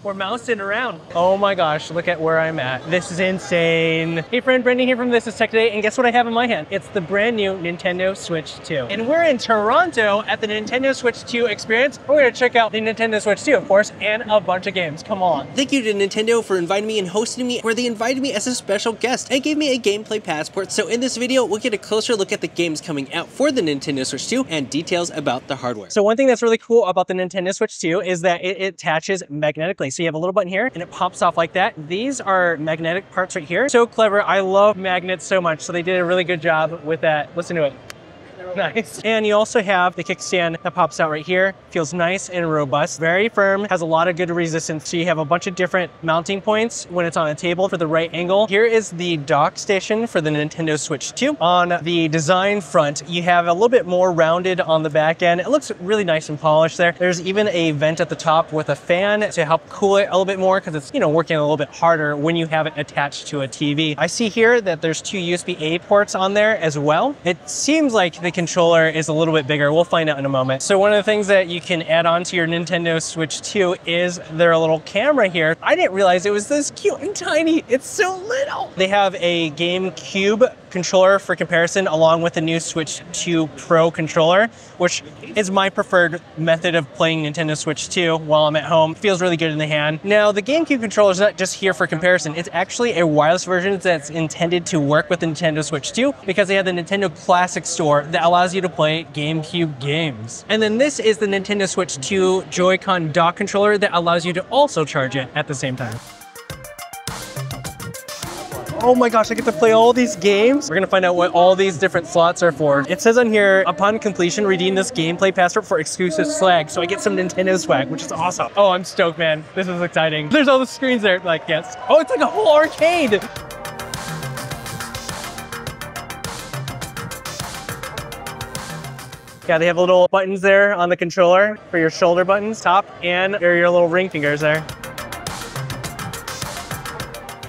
we're mousing around. Oh my gosh, look at where I'm at. This is insane. Hey friend, Brendan here from This Is Tech Today, and guess what I have in my hand? It's the brand new Nintendo Switch 2. And we're in Toronto at the Nintendo Switch 2 experience. We're gonna check out the Nintendo Switch 2, of course, and a bunch of games. Come on. Thank you to Nintendo for inviting me and hosting me, where they invited me as a special guest and gave me a gameplay passport. So in this video, we'll get a closer look at the games coming out for the Nintendo Switch 2 and details about the hardware. So one thing that's really cool about the Nintendo Switch 2 is that it attaches magnetically. So you have a little button here and it pops off like that. These are magnetic parts right here. So clever. I love magnets so much. So they did a really good job with that. Listen to it. Nice. And you also have the kickstand that pops out right here. Feels nice and robust, very firm, has a lot of good resistance. So you have a bunch of different mounting points when it's on a table for the right angle. Here is the dock station for the Nintendo Switch 2. On the design front, you have a little bit more rounded on the back end. It looks really nice and polished there. There's even a vent at the top with a fan to help cool it a little bit more because it's, working a little bit harder when you have it attached to a TV. I see here that there's two USB-A ports on there as well. It seems like the controller is a little bit bigger. We'll find out in a moment. So one of the things that you can add on to your Nintendo Switch 2 is their little camera here. I didn't realize it was this cute and tiny. It's so little. They have a GameCube controller for comparison along with the new Switch 2 Pro controller, which is my preferred method of playing Nintendo Switch 2 while I'm at home. It feels really good in the hand. Now, the GameCube controller is not just here for comparison. It's actually a wireless version that's intended to work with the Nintendo Switch 2 because they have the Nintendo Classic Store that allows you to play GameCube games. And then this is the Nintendo Switch 2 Joycon dock controller that allows you to also charge it at the same time. Oh my gosh, I get to play all these games. We're gonna find out what all these different slots are for. It says on here, upon completion, redeem this gameplay passport for exclusive swag. So I get some Nintendo swag, which is awesome. Oh, I'm stoked, man. This is exciting. There's all the screens there, like, yes. Oh, it's like a whole arcade. Yeah, they have little buttons there on the controller for your shoulder buttons, top, and your little ring fingers there.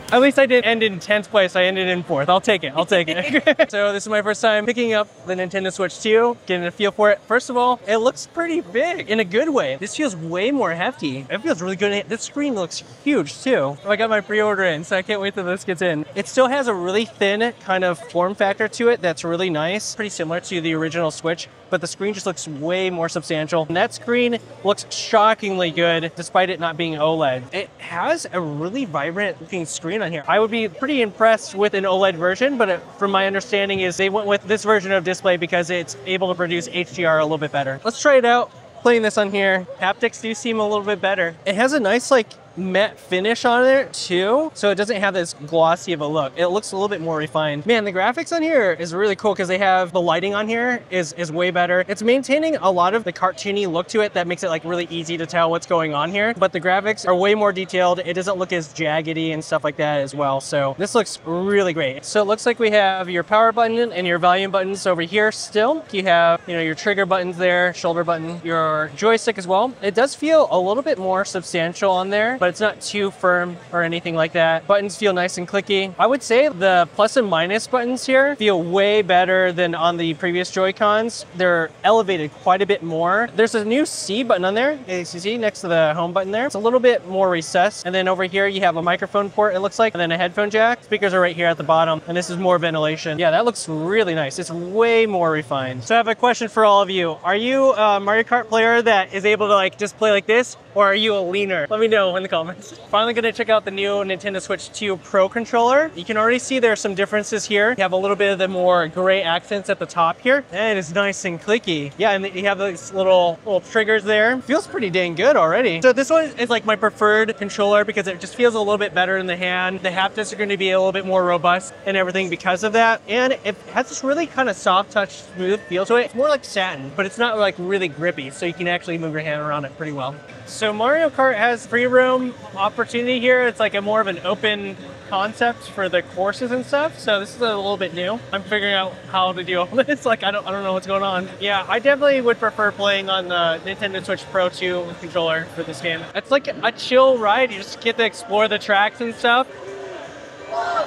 At least I didn't end in 10th place, I ended in 4th. I'll take it, I'll take it. So this is my first time picking up the Nintendo Switch 2, getting a feel for it. First of all, it looks pretty big in a good way. This feels way more hefty. It feels really good. This screen looks huge too. I got my pre-order in, so I can't wait till this gets in. It still has a really thin kind of form factor to it that's really nice. Pretty similar to the original Switch, but the screen just looks way more substantial. And that screen looks shockingly good, despite it not being OLED. It has a really vibrant looking screen on here. I would be pretty impressed with an OLED version, but from my understanding is they went with this version of display because it's able to produce HDR a little bit better. Let's try it out. Playing this on here. Haptics do seem a little bit better. It has a nice matte finish on it too, so it doesn't have this glossy of a look. It looks a little bit more refined. Man, the graphics on here is really cool because they have the lighting on here is way better. It's maintaining a lot of the cartoony look to it that makes it really easy to tell what's going on here, but the graphics are way more detailed. It doesn't look as jaggedy and stuff like that as well, so this looks really great. So it looks like we have your power button and your volume buttons over here still. You have, your trigger buttons there, shoulder button, your joystick as well. It does feel a little bit more substantial on there, but it's not too firm or anything like that. Buttons feel nice and clicky. I would say the plus and minus buttons here feel way better than on the previous Joy-Cons. They're elevated quite a bit more. There's a new C button on there, as you see, next to the home button there. It's a little bit more recessed. And then over here, you have a microphone port, it looks like, and then a headphone jack. Speakers are right here at the bottom, and this is more ventilation. Yeah, that looks really nice. It's way more refined. So I have a question for all of you. Are you a Mario Kart player that is able to just play like this? Or are you a leaner? Let me know in the comments. Finally gonna check out the new Nintendo Switch 2 Pro controller. You can already see there's some differences here. You have a little bit of the more gray accents at the top here. And it's nice and clicky. Yeah, and you have these little triggers there. Feels pretty dang good already. So this one is my preferred controller because it just feels a little bit better in the hand. The haptics are gonna be a little bit more robust and everything because of that. And it has this really kind of soft touch, smooth feel to it. It's more like satin, but it's not really grippy. So you can actually move your hand around it pretty well. So Mario Kart has free roam opportunity here. It's a more of an open concept for the courses and stuff. So this is a little bit new. I'm figuring out how to do all this. I don't know what's going on. Yeah, I definitely would prefer playing on the Nintendo Switch Pro 2 controller for this game. It's a chill ride. You just get to explore the tracks and stuff.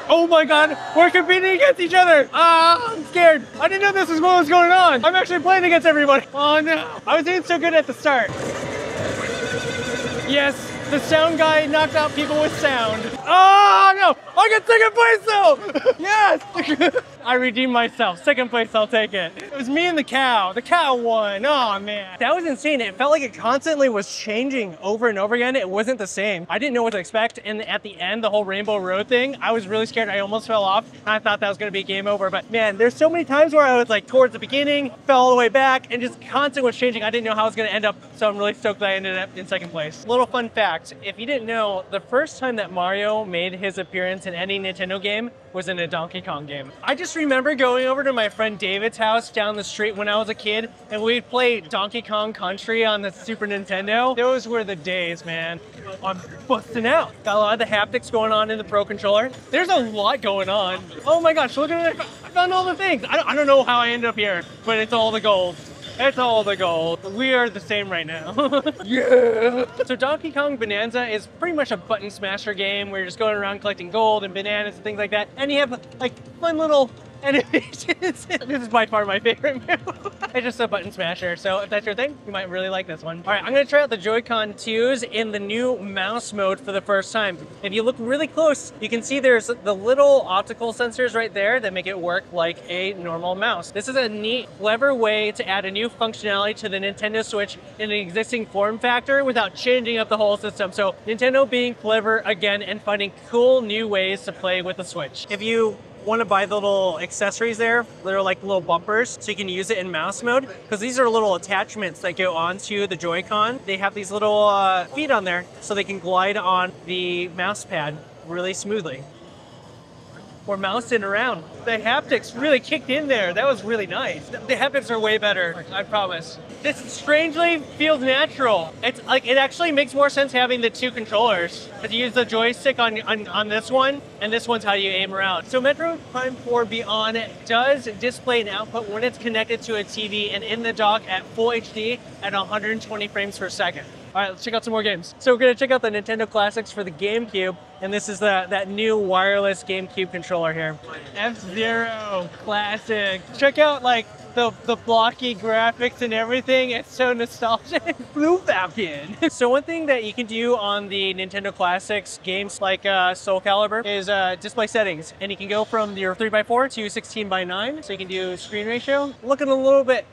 Oh my god, we're competing against each other. I'm scared. I didn't know this was what was going on. I'm actually playing against everybody. Oh no. I was doing so good at the start. Yes, The sound guy knocked out people with sound. Oh no! I got second place though! Yes! I redeemed myself. Second place, I'll take it. It was me and the cow. The cow won. Oh man. That was insane. It felt like it constantly was changing over and over again. It wasn't the same. I didn't know what to expect. And at the end, the whole Rainbow Road thing, I was really scared. I almost fell off. And I thought that was gonna be game over. But man, there's so many times where I was like towards the beginning, fell all the way back, and just constant was changing. I didn't know how I was gonna end up. So I'm really stoked that I ended up in second place. Little fun fact, if you didn't know, the first time that Mario made his appearance in any Nintendo game was in a Donkey Kong game. I just remember going over to my friend David's house down the street when I was a kid, and we'd play Donkey Kong Country on the Super Nintendo. Those were the days, man. I'm busting out. Got a lot of the haptics going on in the Pro Controller. There's a lot going on. Oh my gosh, look at it. I found all the things. I don't know how I ended up here, but it's all the gold. It's all the gold. We are the same right now. Yeah! So Donky Kong Bananza is pretty much a button smasher game where you're just going around collecting gold and bananas and things like that. And you have like fun little animations. This is by far my favorite move. It's just a button smasher. So if that's your thing, you might really like this one. All right, I'm gonna try out the Joycon 2s in the new mouse mode for the first time. If you look really close, you can see there's the little optical sensors right there that make it work like a normal mouse. This is a neat, clever way to add a new functionality to the Nintendo Switch in an existing form factor without changing up the whole system. So Nintendo being clever again and finding cool new ways to play with the Switch. If you want to buy the little accessories there, they're like little bumpers, so you can use it in mouse mode, because these are little attachments that go onto the Joy-Con. They have these little feet on there, so they can glide on the mouse pad really smoothly. We're mousing around. The haptics really kicked in there. That was really nice. The haptics are way better, I promise. This strangely feels natural. It's like, it actually makes more sense having the two controllers. Because you use the joystick on this one, and this one's how you aim around. So Metroid Prime 4 Beyond does display an output when it's connected to a TV and in the dock at full HD at 120 frames per second. All right, let's check out some more games. So we're gonna check out the Nintendo Classics for the GameCube, and this is that new wireless GameCube controller here. F-Zero Classic. Check out like the blocky graphics and everything. It's so nostalgic. Blue Falcon. So one thing that you can do on the Nintendo Classics games like Soul Calibur is display settings, and you can go from your 3x4 to 16:9. So you can do screen ratio. Looking a little bit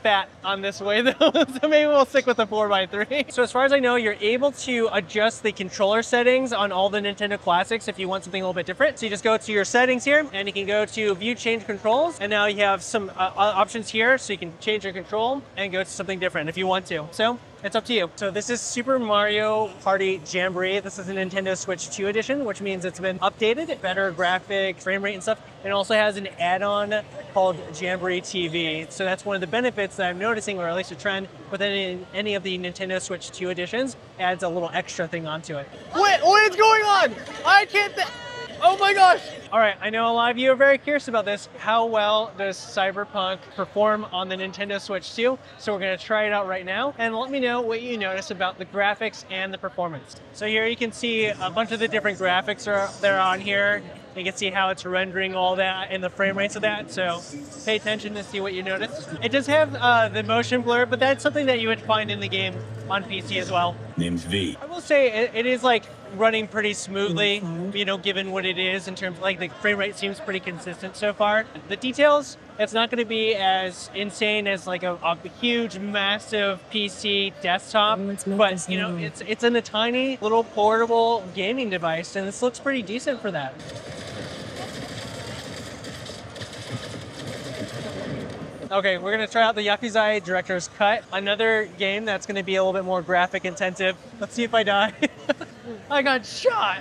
fat on this way though, so maybe we'll stick with the 4x3. So as far as I know, you're able to adjust the controller settings on all the Nintendo Classics if you want something a little bit different. So you just go to your settings here, and you can go to view change controls, and now you have some options here, so you can change your control and go to something different if you want to. So it's up to you. So this is Super Mario Party Jamboree. This is a Nintendo Switch 2 edition, which means it's been updated, better graphics, frame rate and stuff. It also has an add-on called Jamboree TV. So that's one of the benefits that I'm noticing, or at least a trend with any of the Nintendo Switch 2 editions, adds a little extra thing onto it. What is going on? I can't... Oh my gosh! All right, I know a lot of you are very curious about this. How well does Cyberpunk perform on the Nintendo Switch 2? So we're gonna try it out right now, and let me know what you notice about the graphics and the performance. So here you can see a bunch of the different graphics that are on here. You can see how it's rendering all that and the frame rates of that, so pay attention to see what you notice. It does have the motion blur, but that's something that you would find in the game on PC as well. Name's V. I will say it is like running pretty smoothly, you know, given what it is in terms of like the frame rate seems pretty consistent so far. The details, it's not going to be as insane as like a huge, massive PC desktop, but you know, it's in a tiny little portable gaming device, and this looks pretty decent for that. Okay, we're gonna try out the Yakuzao Director's Cut, another game that's gonna be a little bit more graphic intensive. Let's see if I die. I got shot!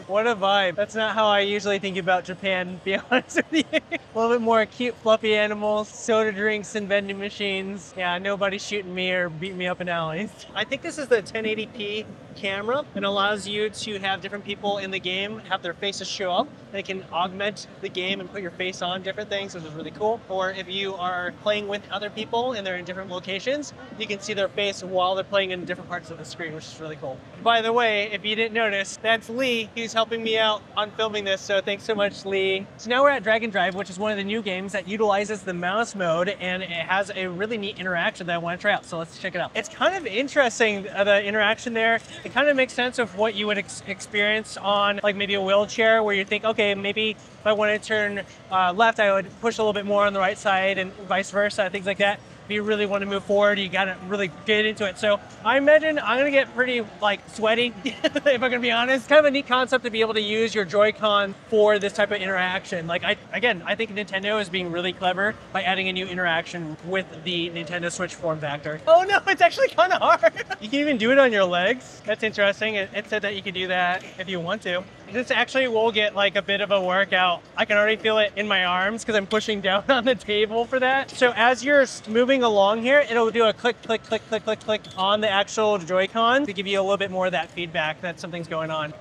What a vibe. That's not how I usually think about Japan, to be honest with you. A little bit more cute, fluffy animals, soda drinks, and vending machines. Yeah, nobody shooting me or beating me up in alleys. I think this is the 1080p camera. It allows you to have different people in the game have their faces show up, and it can augment the game and put your face on different things, which is really cool. Or if you are playing with other people and they're in different locations, you can see their face while they're playing in different parts of the screen, which is really cool. By the way, if you didn't notice, that's Lee. He's helping me out on filming this, so thanks so much, Lee. So now we're at Dragon Drive, which is one of the new games that utilizes the mouse mode, and it has a really neat interaction that I want to try out, so let's check it out. It's kind of interesting, the interaction there. It kind of makes sense of what you would experience on like maybe a wheelchair, where you think, okay, maybe if I want to turn left, I would push a little bit more on the right side and vice versa, things like that. If you really want to move forward, you gotta really get into it. So I imagine I'm gonna get pretty like sweaty, if I'm gonna be honest. Kind of a neat concept to be able to use your Joy-Con for this type of interaction. Like I think Nintendo is being really clever by adding a new interaction with the Nintendo Switch form factor. Oh no, it's actually kind of hard. You can even do it on your legs. That's interesting. It said that you could do that if you want to. This actually will get like a bit of a workout. I can already feel it in my arms because I'm pushing down on the table for that. So as you're moving along here, it'll do a click, click, click, click, click, click on the actual Joy-Con to give you a little bit more of that feedback that something's going on.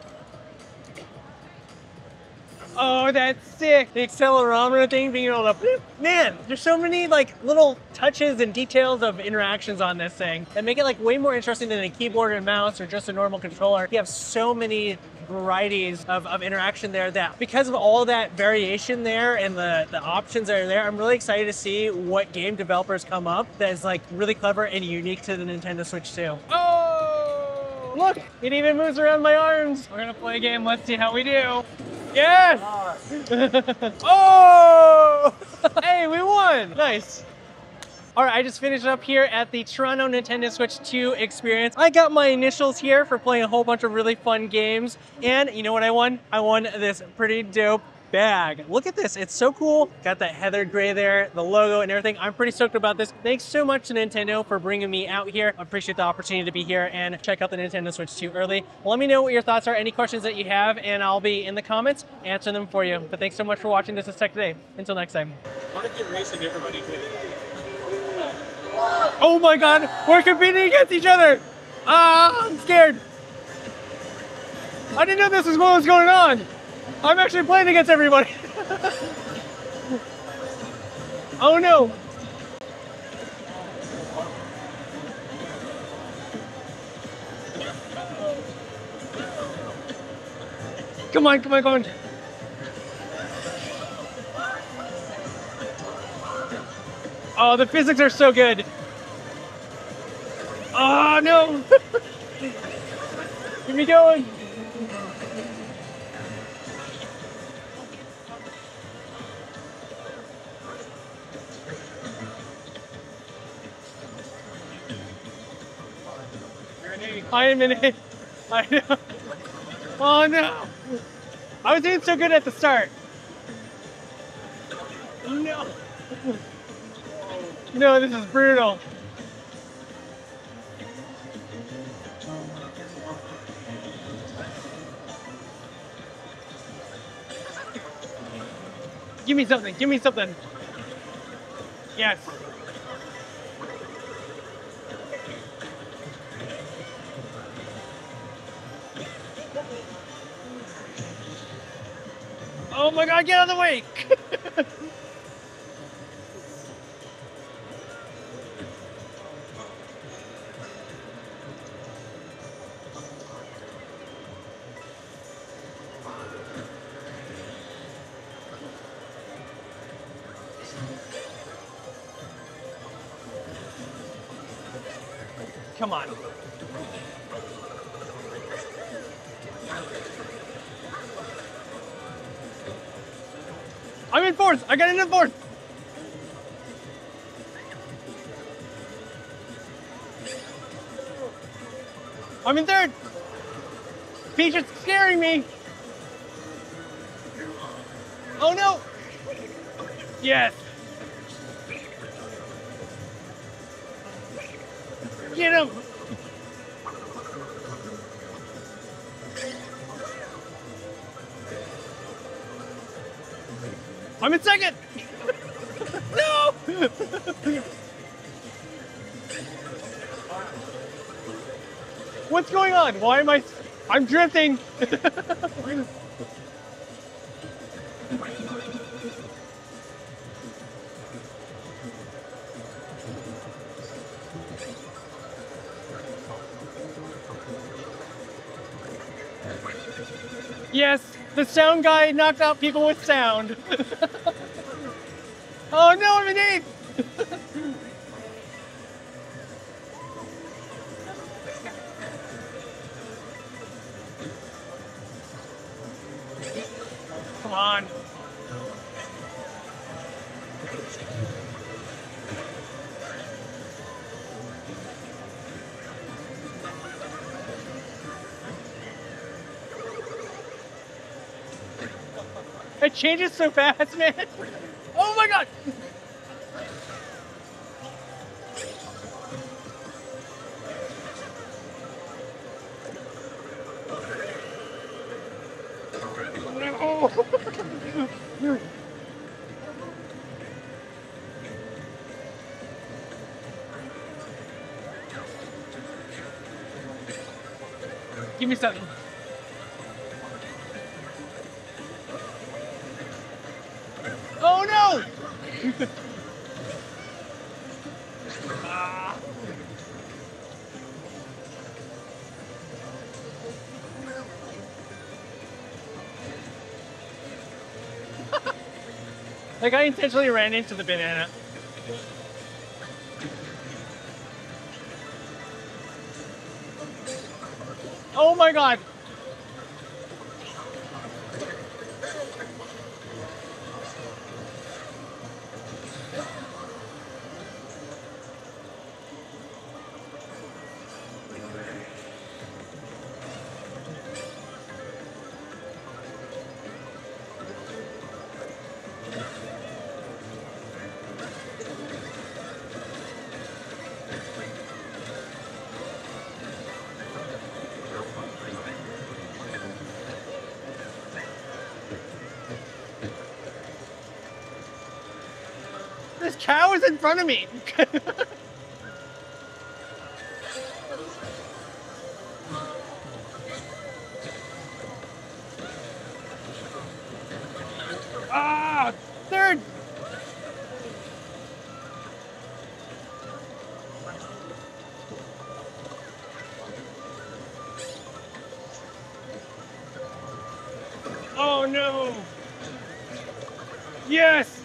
Oh, that's sick. The accelerometer thing, being able to, man, there's so many like little touches and details of interactions on this thing that make it like way more interesting than a keyboard and mouse or just a normal controller. You have so many varieties of interaction there that because of all that variation there and the options that are there, I'm really excited to see what game developers come up that is like really clever and unique to the Nintendo Switch 2. Oh, look, it even moves around my arms. We're gonna play a game, let's see how we do. Yes! Oh! Hey, we won! Nice. All right, I just finished up here at the Toronto Nintendo Switch 2 experience. I got my initials here for playing a whole bunch of really fun games. And you know what I won? I won this pretty dope bag. Look at this, it's so cool. Got that heather gray there, the logo and everything. I'm pretty stoked about this. Thanks so much to Nintendo for bringing me out here. I appreciate the opportunity to be here and check out the Nintendo Switch 2 early. Let me know what your thoughts are, any questions that you have, and I'll be in the comments answering them for you. But thanks so much for watching. This is Tech Today. Until next time. I want to keep racing everybody. Oh my god, we're competing against each other! Ah, I'm scared. I didn't know this was what was going on. I'm actually playing against everybody. Oh no. Come on, come on, come on. Oh, the physics are so good. Oh no! Keep me going. I am in it. I know. Oh no! I was doing so good at the start. No. No, this is brutal. Give me something, give me something. Yes. Oh my god, get out of the way! Come on. I'm in fourth. I got in fourth. I'm in third. Peach is scaring me. Oh no. Yes. Get him. I'm in second. No. What's going on? Why am I'm drifting. Yes, the sound guy knocked out people with sound. Oh no, I'm an ape! Come on. It changes so fast, man. Oh my god! No! Give me something. Oh no! Ah. Like I intentionally ran into the banana. Oh my god! This cow is in front of me! Ah! Third! Oh no! Yes!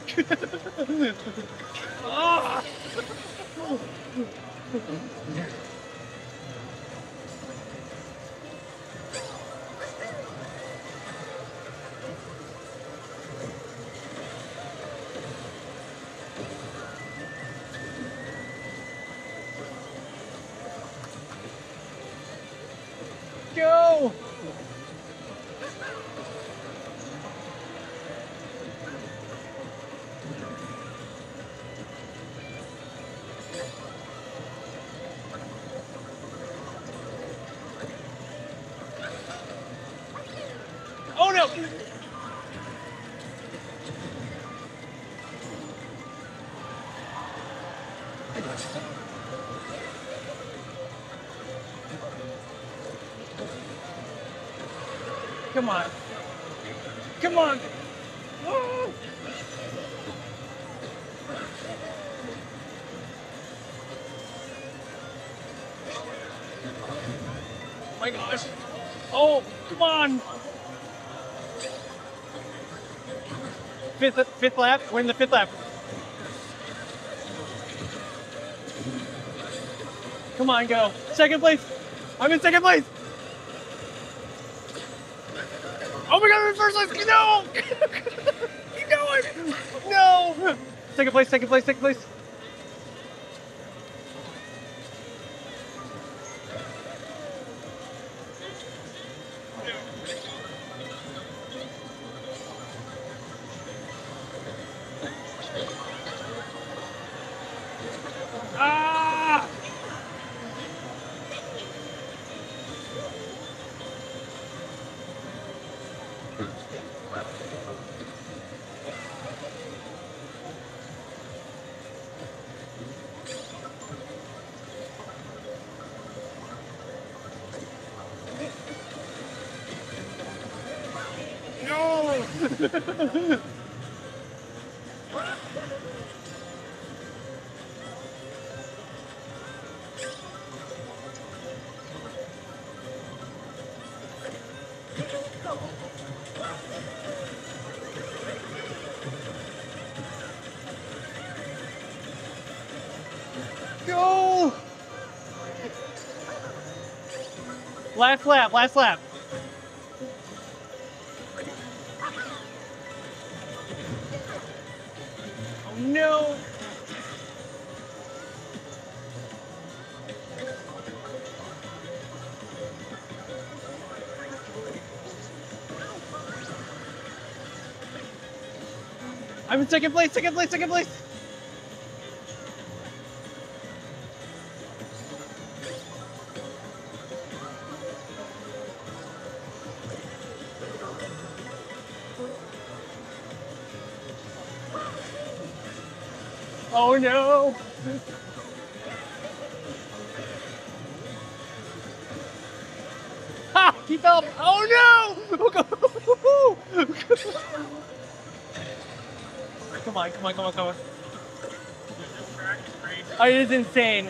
Ah! Go! Oh no! Come on. Come on! Oh! My gosh! Oh, come on! Fifth lap? We're in the fifth lap. Come on, go. Second place! I'm in second place! Oh my god, I'm in first place! No! Keep going! No! Second place, second place, second place. Ah! No! Last lap, last lap. Oh no! I'm in second place, second place, second place! Oh no! Ha! He fell! Oh no! Come on, come on, come on, come on. Oh, it is insane.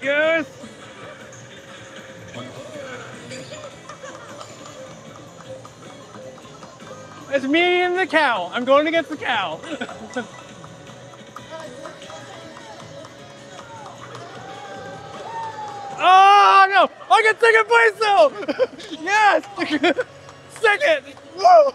Yes! It's me and the cow. I'm going against the cow. Oh no! I got second place though! Yes! Second! Whoa!